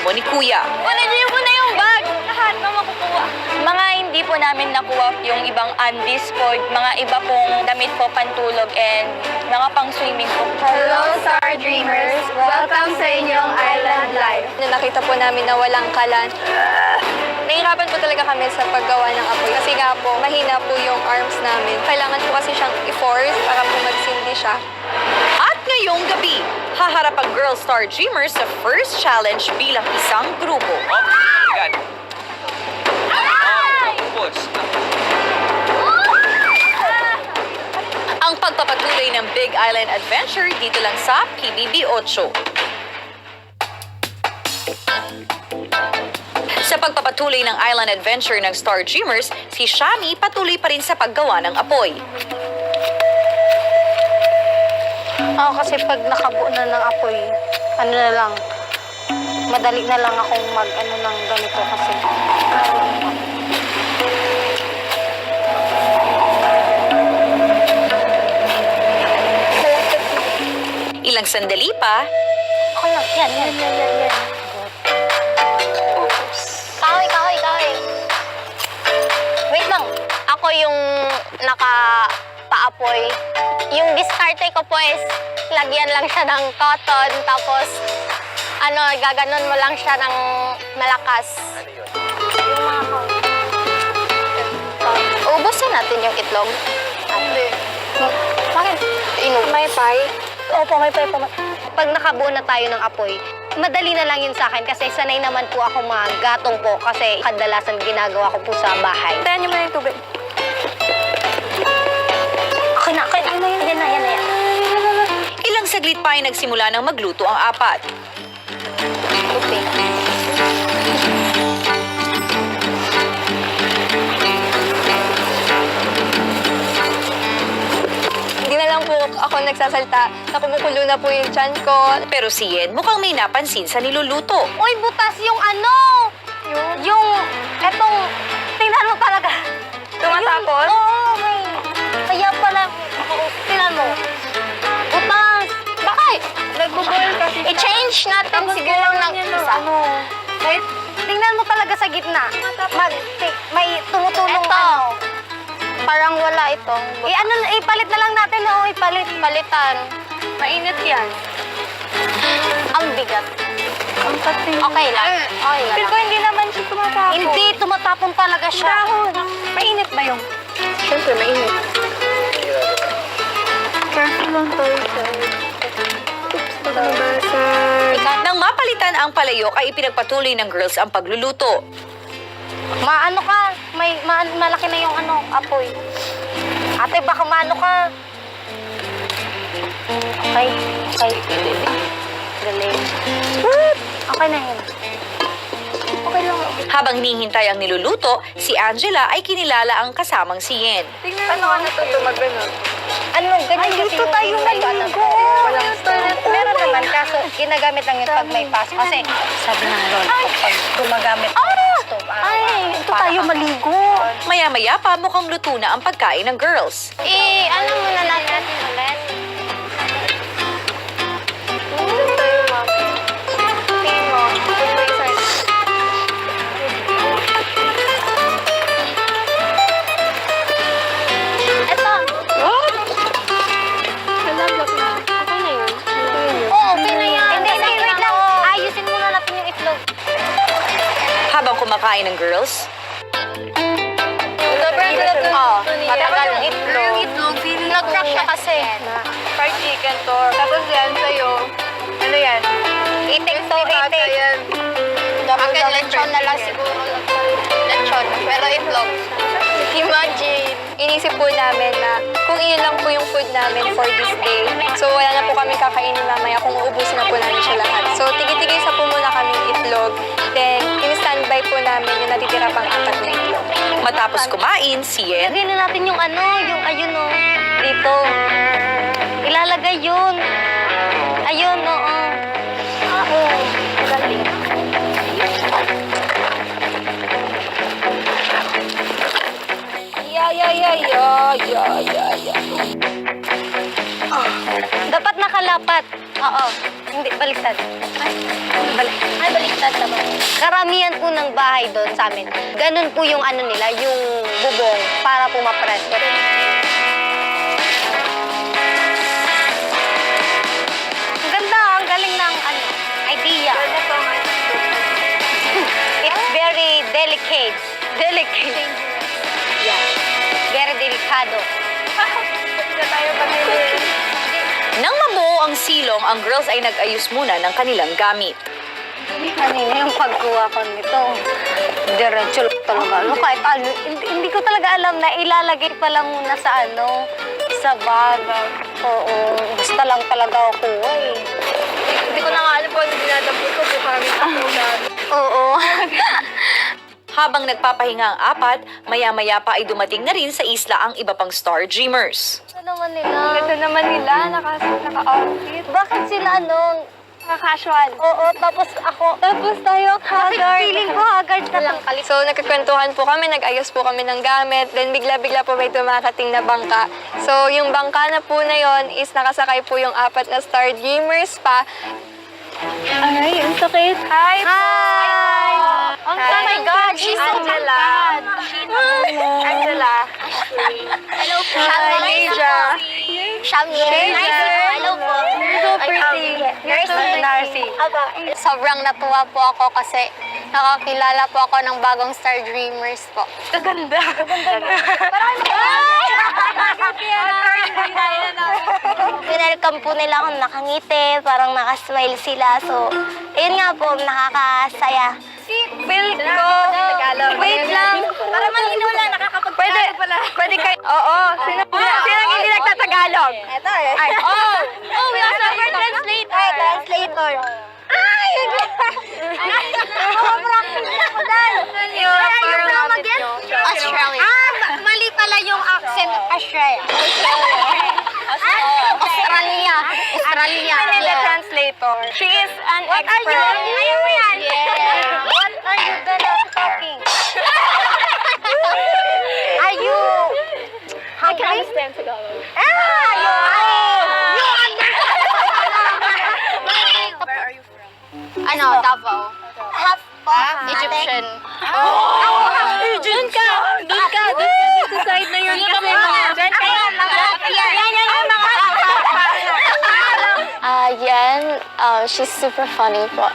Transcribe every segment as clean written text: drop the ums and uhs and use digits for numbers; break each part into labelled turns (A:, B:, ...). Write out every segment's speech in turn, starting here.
A: reklamo ni Kuya.
B: Kunin mo na yung bag! Lahat na makukuha. Mga hindi po namin nakuha yung ibang undies po, mga iba pong damit po pantulog and mga pang swimming po.
C: Hello, Star Dreamers! Welcome sa inyong island life.
B: Nakita po namin na walang kalan. Nahihirapan po talaga kami sa paggawa ng apoy kasi nga po, mahina po yung arms namin. Kailangan po kasi siyang i-force para po magsindi siya.
A: At ngayong gabi, haharap ang Girl Star Dreamers sa first challenge bilang isang grupo. Ang pagpapatuloy ng Big Island Adventure dito lang sa PBB 8. Sa pagpapatuloy ng Island Adventure ng Star Dreamers, si Shami patuloy pa rin sa paggawa ng apoy.
C: Kasi pag nakabuo na ng apoy, ano na lang, madali na lang akong mag-ano ng ganito kasi.
A: Ilang sandali pa,
C: Okay lang, yan. Kahoy. Wait lang, ako yung naka-paapoy. Yung diskarte ko po is, lagyan lang siya ng cotton, tapos, gaganon mo lang siya ng malakas. Yung mga ubusin natin yung itlog. Hindi. Bakit? May pie? Opo, may pie pa. Pag nakabuo na tayo ng apoy, madali na lang yun sa akin kasi sanay naman po ako magatong po kasi kadalasan ginagawa ko po sa bahay.
B: Tayan niyo muna yung tubig.
C: Okay na. Yan.
A: ilang saglit pa ay nagsimula ng magluto ang apat.
C: Okay.
B: Hindi na lang po ako nagsasalta. Nakumukulo na po yung tiyan ko.
A: Pero si Yen mukhang may napansin sa niluluto.
C: Uy, butas yung etong, tingnan mo talaga.
B: Tumatapon?
C: Oo, may. Kaya pala, tingnan mo. Butas. Bakit?
B: Nagbo-boil kasi.
C: I-change natin siguro ng isa.
B: Kahit
C: Tingnan mo talaga sa gitna. May tumutulong Parang wala ito. Ipalit na lang natin, palitan.
B: mainit yan.
C: Ang bigat.
B: Ang pati.
C: Okay lang.
B: Pero hindi naman siya tumatapon.
C: Hindi, tumatapon talaga siya.
B: Dahon. Mainit ba yung? Siyempre, mainit. Careful lang tayo, sir. Oops, nabasag.
A: Nang mapalitan ang palayok ay ipinagpatuloy ng girls ang pagluluto.
C: Maano ka? Malaki na yung apoy. Ate, baka maano ka? Okay. Galing. Okay na yun. Okay lang.
A: Habang hinihintay ang niluluto, si Angela ay kinilala ang kasamang si Yen.
B: Tingnan mo, ano to gumagano?
C: Ganyan kasi
B: dito tayo maligo.
C: Walang stove. Meron naman, kaso ginagamit lang yun pag may pasok. Kasi sabi ng lolo ko, pag gumagamit ng stove, ito tayo maligo.
A: Maya-maya pa mukhang luto na ang pagkain ng girls.
C: Muna natin ulit. Ito.
B: Okay na yun.
C: Oo, okay na yan. Hindi, wait lang. Ayusin muna natin yung itlog.
A: Habang kumakain ng girls,
C: Matagal ng itlog.
B: Yung itlog, feeling ko.
C: Nag-crack siya kasi.
B: Fried chicken to. Tapos yan sa'yo. Ano yan?
C: Itik to, itik.
B: Yan.
C: Akin, lechon na lang siguro. Lechon, pero itlog.
B: Imagine, inisip po namin na kung iyon lang po yung food namin for this day. So wala na po kami kakainin mamaya kung uubusin na po namin siya lahat. So tigil-tigil sa po muna kami itlog. Then, in-standby po namin yung natitira pang apat na itlog.
A: matapos kumain, si Yen
C: Lagay na natin yung ayun dito. Ilalagay yun. Ayun, oo. Galing. Dapat nakalapat. Oo. Hindi, baliktad. Ay, baliktad naman. Karamihan po ng bahay doon sa amin. Ganun po yung ano nila, yung bubong para po mapresko. Ang ganda, ang galing ng ano, idea. It's very delicate. Delicate. Yeah. Very delikado.
A: Nang mabuo ang silong, ang girls ay nag-ayos muna ng kanilang gamit.
C: Kanina yung pagkuha ko nito, diretso talaga. Ano, kahit ano, hindi ko talaga alam na ilalagay pa lang muna sa ano, sa bag. Oo, basta lang talaga ako kuha eh.
B: Hindi ko na nga alam po ano dinadampot ko. Kami
C: Oo.
A: Habang nagpapahinga ang apat, maya-maya pa ay dumating na rin sa isla ang iba pang Star Dreamers.
C: Ano naman nila?
B: Ganda naman nila, naka-outfit.
C: Bakit sila ano?
B: Naka-casual.
C: Oo, tapos ako. Tapos tayo haggard. Feeling ko haggard na lang.
B: So, nagkakwentuhan po kami, nag-ayos po kami ng gamit, then bigla-bigla po may dumakating na bangka. So, yung bangka na po na yon is nakasakay po yung apat na Star Dreamers pa.
C: Ay, ang sakit. Hi! Hi!
B: Oh my God, she's so
C: Angela.
B: Angela.
C: Hello po.
B: Asia.
C: Shami. Hello po.
B: So pretty.
C: Narcy. Sobrang natuwa po ako kasi nakakilala po ako ng bagong Star Dreamers po.
B: Ganda.
C: Welcome po nila akong nakangiti, parang nakasmile sila. So, ayun nga po, nakakasaya.
B: Seatbelt ko. Wait lang. Para malinaw lang, nakakapag-Tagalog pala. Pwede kayo. Oo. Sinang hindi nagtatagalog?
C: Ito eh.
B: Ay, oh, we also have our translator.
C: Ay, translator. Ay! Practice ako dahil. Ayun again? Australia. Mali pala yung accent. Australia. Australia. Australia.
B: I need the translator. She is an expert.
C: Ayaw mo yan. What are you gonna talking? Are you hungry?
B: understand Tagalog.
C: You
B: Where are you from?
C: Ano, Davao. Half Egyptian.
B: Doon ka! Doon ka! Dito side na yun kasi mga... Diyan ka yan!
D: Yan, she's super funny po,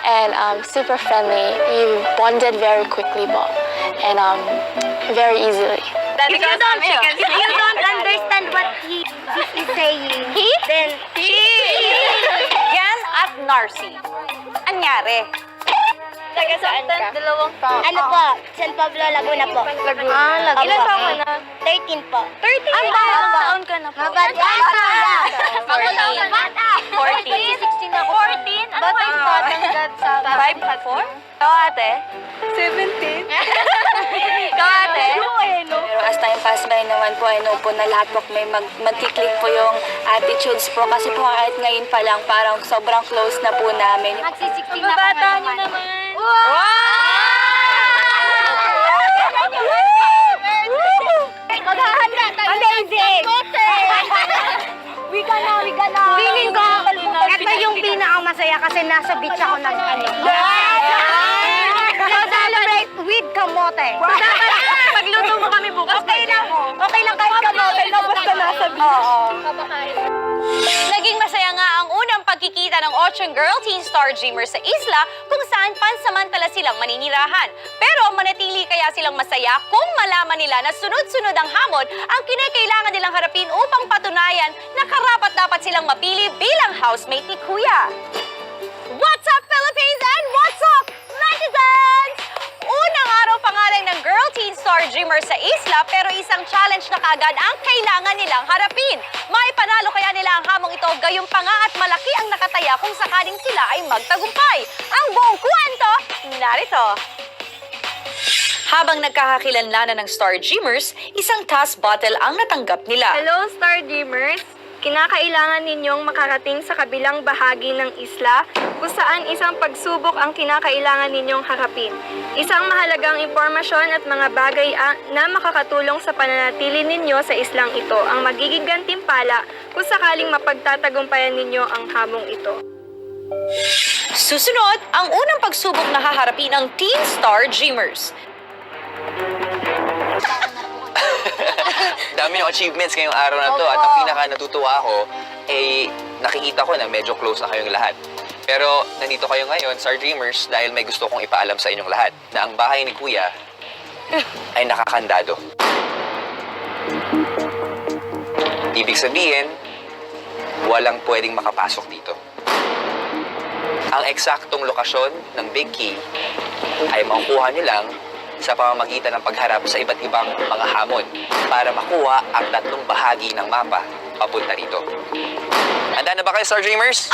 D: and super friendly. You bonded very quickly po, and very easily.
C: If you don't understand what he is saying, then
A: Yan at Narcy. Anyari?
B: Taga saan ka? Dalawang taon.
C: ano po, San Pablo, Laguna po.
B: Laguna.
C: Opo.
B: Ilan taon ka na?
C: 13 po.
B: 13
C: Ang
B: ba?
C: bata.
B: Taon ka na po.
C: Mabata.
B: Bata.
A: 14.
B: 16 ako. 14? Ano ba yung batang sa 5 4?
A: Ikaw ate?
B: 17?
A: Ikaw ate?
D: Pero as time pass by naman po, I know po na lahat po may magkiklik po yung attitudes po. Kasi po kahit ngayon pa lang, parang sobrang close na po namin.
C: Magsi-16 na po
B: Babata
C: ngayon
B: niyo
C: naman.
B: naman.
C: Maghahanda tayo. Amazing! Wika na. Feeling ko, ito yung pinakamasaya kasi nasa beach ako ng ano. Celebrate with kamote.
B: Pagluto mo kami bukas.
C: Okay lang kahit kamote na basta nasa beach.
A: Naging masaya nga ang unang pagkikita ng Ochong Girl Teen Star Dreamers sa isla kung saan pansamantala silang maninirahan. Pero manatili kaya silang masaya kung malaman nila na sunod-sunod ang hamon ang kinakailangan nilang harapin upang patunayan na karapat-dapat silang mapili bilang housemate ni Kuya. What's up, Philippines? And what's up, netizens? Unang araw pa nga lang ng Girl Teen Star Dreamers sa isla pero isang challenge na kaagad ang kailangan nilang harapin. May panalo kaya nila ang hamong ito gayong pa nga at malaki ang nakataya kung sakaling sila ay magtagumpay. Ang buong kwento, narito. Habang nagkakakilanlanan ng Star Dreamers, isang task bottle ang natanggap nila.
B: Hello, Star Dreamers. kinakailangan ninyong makarating sa kabilang bahagi ng isla kung saan isang pagsubok ang kinakailangan ninyong harapin. Isang mahalagang impormasyon at mga bagay na makakatulong sa pananatili ninyo sa islang ito ang magiging gantimpala kung sakaling mapagtatagumpayan ninyo ang hamong ito.
A: Susunod, ang unang pagsubok na haharapin ng Teen Star Dreamers.
E: Dami ng achievements ngayong araw na to at ang pinaka natutuwa ako ay nakikita ko na medyo close na kayong lahat. Pero nandito kayo ngayon, Star Dreamers, dahil may gusto kong ipaalam sa inyong lahat na ang bahay ni Kuya ay nakakandado. Ibig sabihin, walang pwedeng makapasok dito. Ang eksaktong lokasyon ng Big Key ay makukuha nyo lang sa pamamagitan ng pagharap sa iba't ibang mga hamon para makuha ang tatlong bahagi ng mapa papunta rito. Handa na ba kayo, Star Dreamers?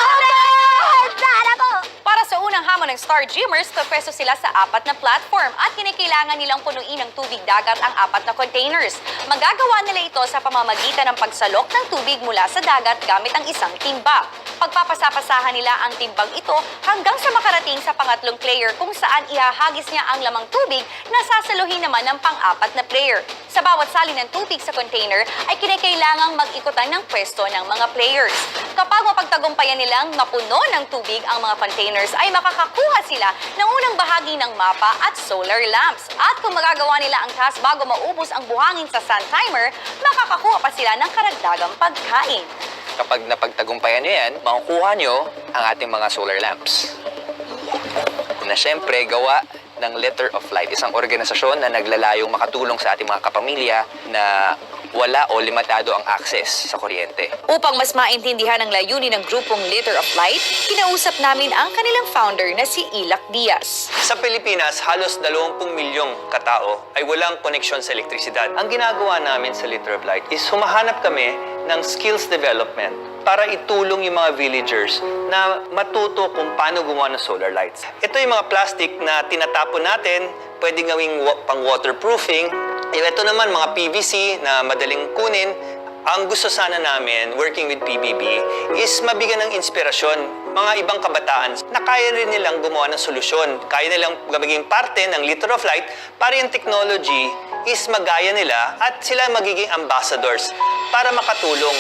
A: Para sa unang hamon ng Star Dreamers, pwesto sila sa 4 na platform at kinakailangan nilang punuin ng tubig dagat ang 4 na containers. Magagawa nila ito sa pamamagitan ng pagsalok ng tubig mula sa dagat gamit ang isang timba. Pagpapasapasahan nila ang timbang ito hanggang sa makarating sa pangatlong player kung saan ihahagis niya ang lamang tubig na sasaluhin naman ng pang-4 na player. Sa bawat sali ng tubig sa container ay kinakailangang mag-ikutan ng pwesto ng mga players. Kapag mapagtagumpayan nilang mapuno ng tubig ang mga containers ay makakakuha sila ng unang bahagi ng mapa at solar lamps. At kung magagawa nila ang task bago maubos ang buhangin sa sun timer, makakakuha pa sila ng karagdagang pagkain.
E: Kapag napagtagumpayan nyo yan, makukuha nyo ang ating mga solar lamps. Na syempre, gawa ng Letter of Light, isang organisasyon na naglalayong makatulong sa ating mga kapamilya na wala o limitado ang access sa kuryente.
A: Upang mas maintindihan ang layunin ng grupong Letter of Light, kinausap namin ang kanilang founder na si Ilac Diaz.
F: Sa Pilipinas, halos 20 milyong katao ay walang koneksyon sa elektrisidad. Ang ginagawa namin sa Liter of Light is humahanap kami ng skills development para itulong yung mga villagers na matuto kung paano gumawa ng solar lights. Ito yung mga plastic na tinatapon natin, pwede gawing pang waterproofing. Ito naman mga PVC na madaling kunin. Ang gusto sana namin, working with PBB, is mabigyan ng inspirasyon mga ibang kabataan na kaya rin nilang gumawa ng solusyon. Kaya nilang magiging parte ng Liter of Light para yung technology is magaya nila at sila magiging ambassadors para makatulong.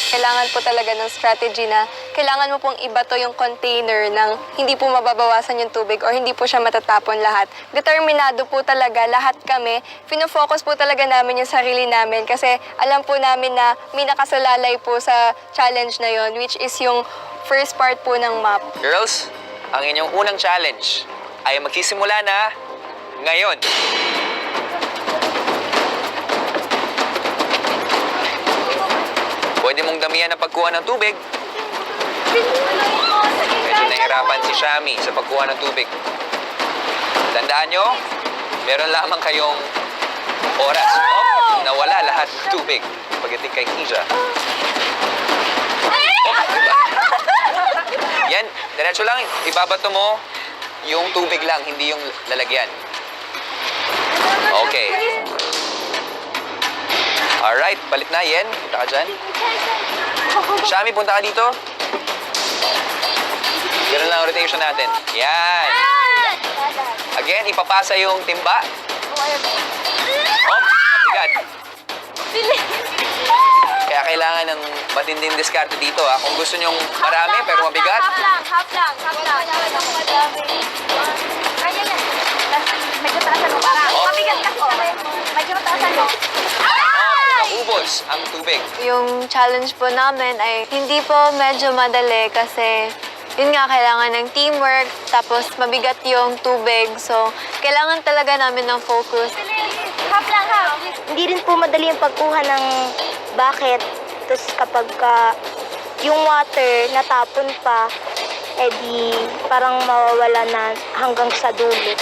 B: Kailangan po talaga ng strategy na kailangan mo pong ibato yung container ng hindi po mababawasan yung tubig or hindi po siya matatapon lahat. Determinado po talaga lahat kami. Fino-focus po talaga namin yung sarili namin kasi alam po namin na may nakasalalay po sa challenge na yon, which is yung first part po ng map.
E: Girls, ang inyong unang challenge ay magsisimula na ngayon. Pwede mong damihan ang pagkuha ng tubig. Medyo nahihirapan si Shami sa pagkuha ng tubig. Tandaan nyo, meron lamang kayong oras. Nawala lahat ng tubig. Pagdating kay Kisha. Diba? Yan, diretso lang. Ibabato mo yung tubig lang, hindi yung lalagyan. Okay. Alright, balik na. Yen, punta ka dyan. Shami, punta ka dito. Ganun lang ang rotation natin. Yan. Again, ipapasa yung timba. Mabigat. Kaya kailangan ng matinding diskarte dito. Kung gusto nyong marami pero mabigat.
C: Half lang. Medyo taasan mo para. Mabigat kasi sabi. Medyo taasan mo.
E: Ubos ang tubig.
B: Yung challenge po namin ay hindi po medyo madali kasi yun nga, kailangan ng teamwork, tapos mabigat yung tubig. So, kailangan talaga namin ng focus.
C: Half lang. Hindi rin po madali yung pagkuha ng bucket. Tapos kapag yung water natapon pa, edi parang mawawala na hanggang sa dulo.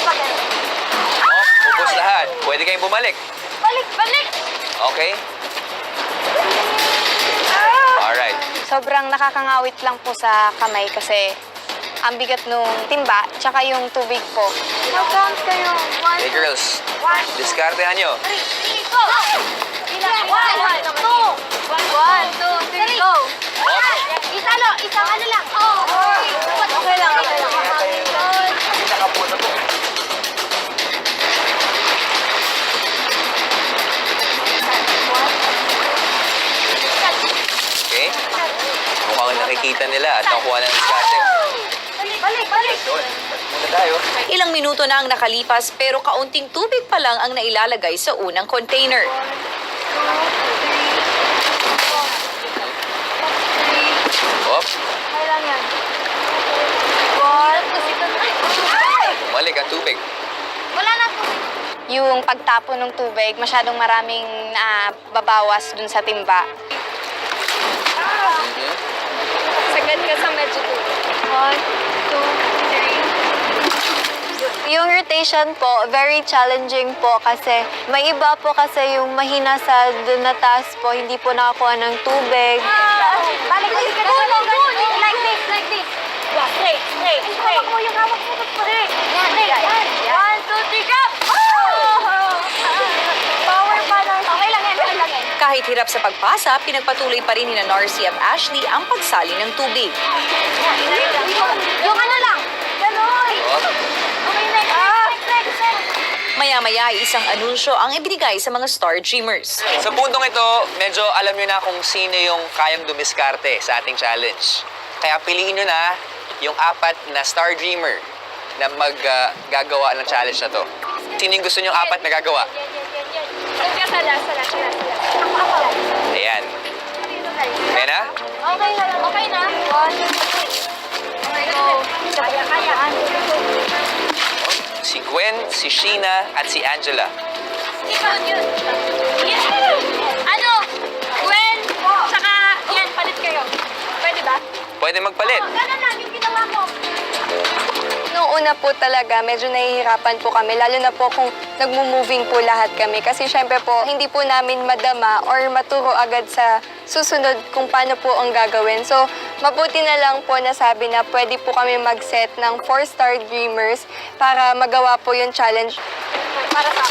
E: Ubos lahat. Pwede kayong bumalik.
C: Balik!
E: Okay? Alright.
B: Sobrang nakakangawit lang po sa kamay kasi ang bigat nung timba, tsaka yung tubig po.
C: Mag-count kayo.
E: Hey girls, diskartehan nyo.
C: 3, go! 1, 2, 1, 2, 3, go!
E: pagkikita nila at nakuha ng diskarte.
C: Balik!
E: Muna tayo.
A: Ilang minuto na ang nakalipas pero kaunting tubig pa lang ang nailalagay sa unang container.
E: Op,
C: Okay lang yan.
E: bumalik ang tubig.
C: Wala na po. Yung pagtapon ng tubig, masyadong maraming babawas dun sa timba.
B: Sagad ka sa medyo tubig. 1, 2, 3. Yung rotation po, very challenging po kasi may iba po kasi yung mahina sa dun na taas po, hindi po nakakuha ng tubig.
C: Balik! Like this! Straight! Hawak mo yung hawak mo. Straight! Yan! 1, 2, 3, go! Power pa na. Okay lang yan.
A: Kahit hirap sa pagpasa, pinagpatuloy pa rin ni Narcy at Ashley ang pagsali ng tubig.
C: Yung ano lang. Ganon. Okay, next.
A: Maya-maya ay isang anunsyo ang ibinigay sa mga Star Dreamers.
E: Sa puntong ito, medyo alam nyo na kung sino yung kayang dumiskarte sa ating challenge. Kaya piliin nyo na yung 4 na Star Dreamer na maggagawa ng challenge na to. Sino yung gusto nyo 4 na gagawa? Ayan. Ayan na?
C: Okay na. 1, 2, 3. Kaya.
E: Si Gwen, si Sheena, at si Angela.
C: Ano? Gwen, tsaka yan, palit kayo. Pwede ba?
E: Pwede magpalit.
C: Ganun lang yung ginawa ko.
B: Noong una po talaga, medyo nahihirapan po kami, lalo na po kung nagmo-moving po lahat kami. Kasi syempre po, hindi po namin madama or maturo agad sa susunod kung paano po ang gagawin. So, mabuti na lang po nasabi na pwede po kami mag-set ng 4-star dreamers para magawa po yung challenge.
C: Para sa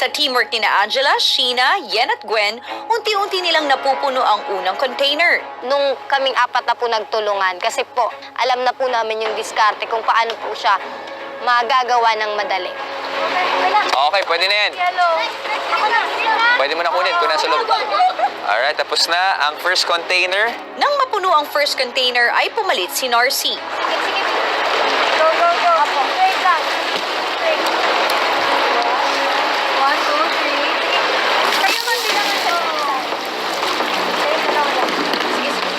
A: Sa teamwork ni na Angela, Sheena, Yen at Gwen, unti-unti nilang napupuno ang unang container.
C: nung kaming 4 na po nagtulungan kasi po alam na po namin yung diskarte kung paano po siya magagawa ng madali.
E: Okay, pwede na yan. Pwede mo na kunin kung nasa loob. Alright, tapos na ang first container.
A: Nang mapuno ang first container ay pumalit si Narcy.
C: Sige. Go. Apo. Straight lang. Straight. 1, 2, 3. Kayo man bilangan sa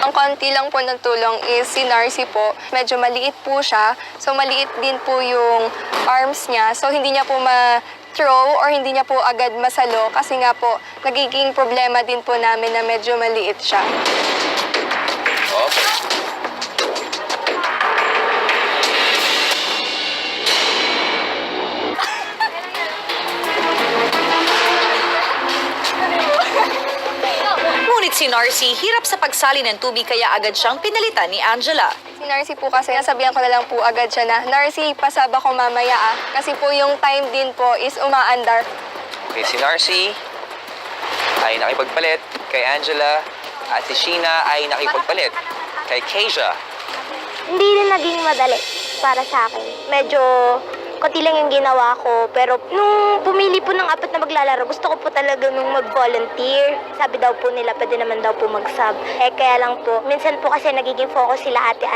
B: Ang konti lang po ng tulong is si Narcy po. Medyo maliit po siya. So, maliit din po yung arms niya. So, hindi niya po ma-throw or hindi niya po agad masalo. Kasi nga po, nagiging problema din po namin na medyo maliit siya.
E: Okay.
A: Ngunit si Narcy hirap sa pagsali ng tubig kaya agad siyang pinalitan ni Angela.
B: Si Narcy po kasi, nasabihan ko na lang po agad siya na, Narcy, pasaba ko mamaya ah. Kasi po yung time din po is umaandar.
E: Okay, si Narcy ay nakipagpalit kay Angela at si Sheena ay nakipagpalit kay Keisha.
G: Hindi rin naging madali para sa akin. Medyo konti lang yung ginawa ko. Pero nung pumili po ng 4 na maglalaro, gusto ko po talaga nung mag-volunteer. Sabi daw po nila, pwede naman daw po mag-sub. Kaya lang po, minsan po kasi nagiging focus sila Ate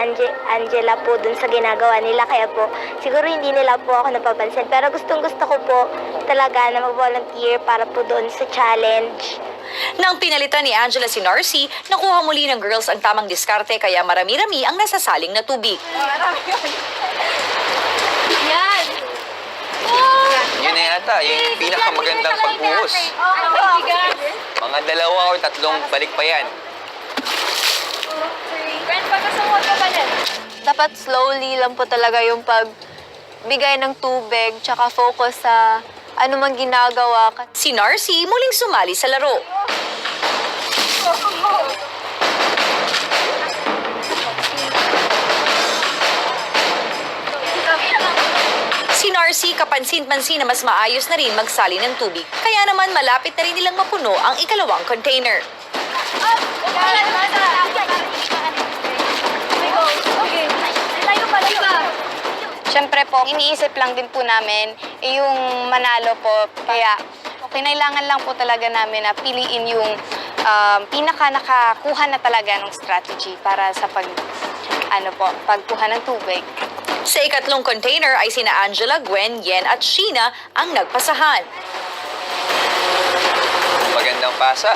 G: Angela po dun sa ginagawa nila. Kaya po, siguro hindi nila po ako napapansin. Pero gustong gusto ko po talaga na mag-volunteer para po doon sa challenge.
A: Nang pinalitan ni Angela si Narcy, nakuha muli ng girls ang tamang diskarte kaya marami-rami ang nasasaling na tubig.
C: Yan.
E: Yun na yata, yung pinakamagandang pagbuhos. Mga 2 o 3 balik pa yan.
B: Dapat slowly lang po talaga yung pagbigay ng tubig, tsaka focus sa ano man ginagawa.
A: Si Narcy muling sumali sa laro. Si Narcy kapansin-pansin na mas maayos na rin magsali ng tubig. Kaya naman malapit na rin nilang mapuno ang ikalawang container.
C: Siyempre po, iniisip lang din po namin yung manalo po. Kaya kinailangan lang po talaga namin na piliin yung
B: pinaka nakakuha na talaga ng strategy para sa pagkuha ng tubig.
A: Sa ikatlong container ay sina Angela, Gwen, Yen at Sheena ang nagpasahan.
E: Magandang pasa.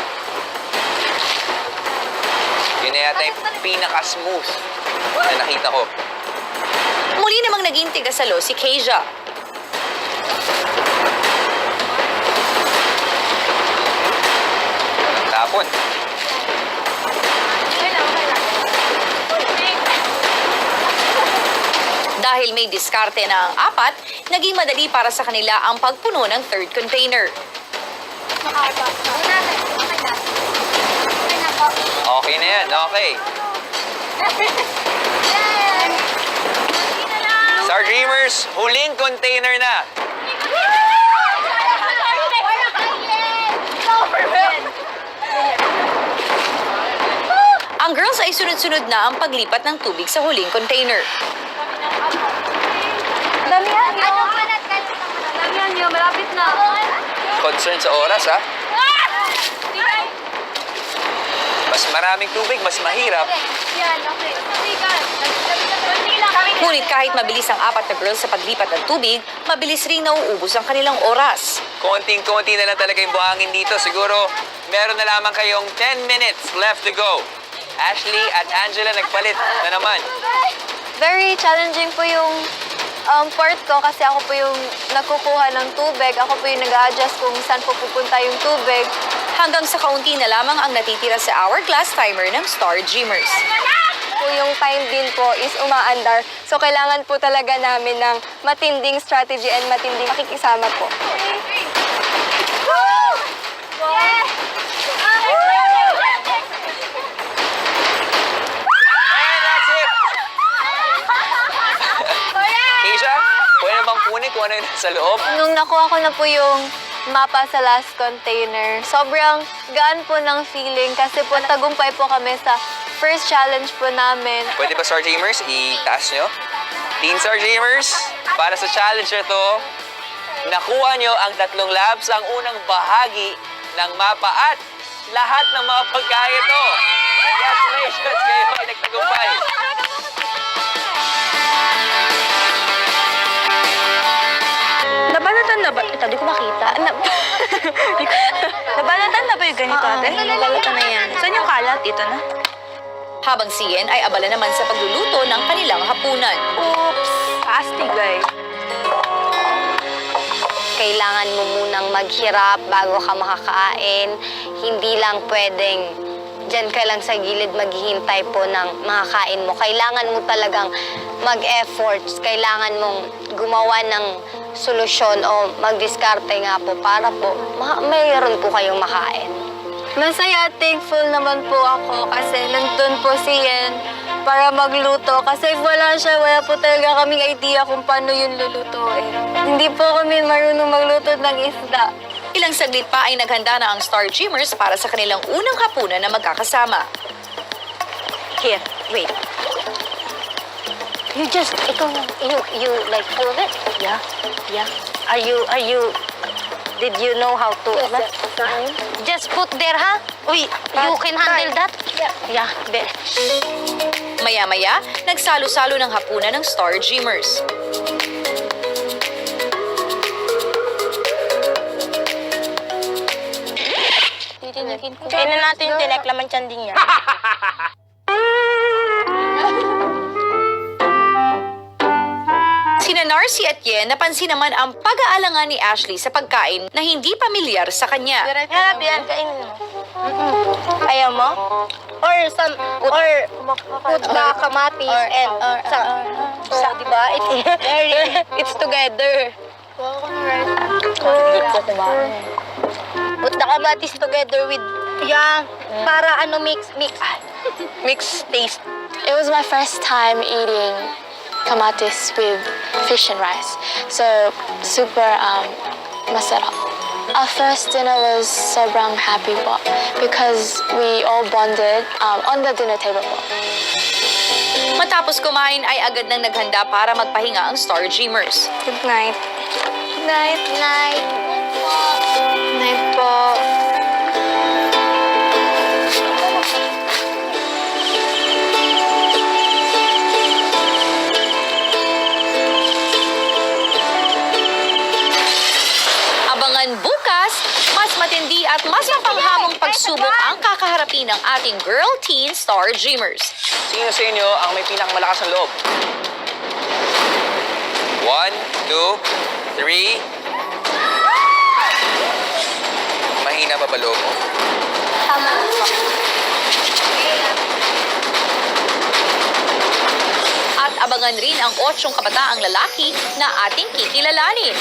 E: Yun na yata yung pinaka-smooth na nakita ko.
A: Muli namang naging tigasalo si Keisha.
E: Walang tapon.
A: Dahil may diskarte na ang apat, naging madali para sa kanila ang pagpuno ng third container.
E: Okay na yan, okay. Star Dreamers, huling container na.
A: Ang girls ay sunod-sunod na ang paglipat ng tubig sa huling container.
C: Damihan niyo, malapit na.
E: Concern sa oras, ha? Mas maraming tubig, mas mahirap.
C: Yan, okay.
A: Ngunit kahit mabilis ang apat na girls sa paglipat ng tubig, mabilis ring nauubos ang kanilang oras.
E: Konting-konti na lang talaga yung buhangin dito. Siguro, meron na lamang kayong 10 minutes left to go. Ashley at Angela nagpalit na naman.
B: Very challenging po yung part ko kasi ako po yung nagkukuha ng tubig. Ako po yung nag-a-adjust kung saan po pupunta yung tubig.
A: Hanggang sa kaunti na lamang ang natitira sa hourglass timer ng Star Dreamers.
B: Po yung time din po is umaandar. So kailangan po talaga namin ng matinding strategy and matinding pakikisama po.
E: And that's it! Keisha, pwede bang kunin kung ano yung nasa loob?
B: Nung nakuha ko na po yung mapa sa last container, sobrang gaan po ng feeling kasi po tagumpay po kami sa first challenge po namin.
E: Pwede ba, Star Dreamers, itaas nyo? Teen Star Dreamers, para sa challenge na to, nakuha nyo ang 3 labs, ang unang bahagi ng mapa at lahat ng mga pagkain to. Congratulations kayo ay nagtagumpay.
C: Nabalatan na ba? Ito, di ko makita. Nabalatan na ba yung ganito, ate? Nabalatan na yan. Saan yung kalat? Ito na.
A: Habang si Yen ay abala naman sa pagluluto ng kanilang hapunan.
C: Oops! Astig, guys.
G: Kailangan mo munang maghirap bago ka makakain. Hindi lang pwedeng dyan ka lang sa gilid maghihintay po ng makakain mo. Kailangan mo talagang mag-efforts. Kailangan mong gumawa ng solusyon o mag-diskarte nga po para po mayroon po kayong makain.
B: Masaya at thankful naman po ako kasi nandun po si Yen para magluto. Kasi if wala siya, wala po talaga kaming idea kung paano yun lulutuin. Hindi po kami marunong magluto ng isda.
A: Ilang saglit pa ay naghanda na ang Star Dreamers para sa kanilang unang hapunan na magkakasama.
C: Here, wait.
G: You just, you like pull it?
C: Yeah, yeah.
G: Did you know how to? Just put there, ha? Uy, you can handle that? Yeah, there.
A: Maya-maya, nagsalo-salo ng hapunan ng Star Dreamers.
C: Kaya na natin yung tinek, laman tiyan din yan.
A: Sina Narcy at Yen napansin naman ang pag-aalangan ni Ashley sa pagkain na hindi pamilyar sa kanya.
C: Harap yan, kainin mo. Ayaw mo? Or put the kamatis and di ba? It's together.
G: Hindi ko kumain.
C: Put the kamatis together with para mix taste.
H: It was my first time eating kamatis with fish and rice. So, super masarap. Our first dinner was sobrang happy po because we all bonded on the dinner table po.
A: Matapos kumain ay agad nang naghanda para magpahinga ang Star Dreamers.
B: Good night.
G: Good night.
B: Night po.
A: mas mapanghamong pagsubok ang kakaharapin ng ating Girl Teen Star Dreamers.
E: Sino sa inyo ang may pinakamalakas ng loob? 1, 2, 3. Mahina ba loob mo?
G: Tama.
A: At abangan rin ang 8 kabataang lalaki na ating kikilalanin.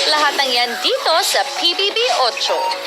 A: Lahat ng yan dito sa PBB 8.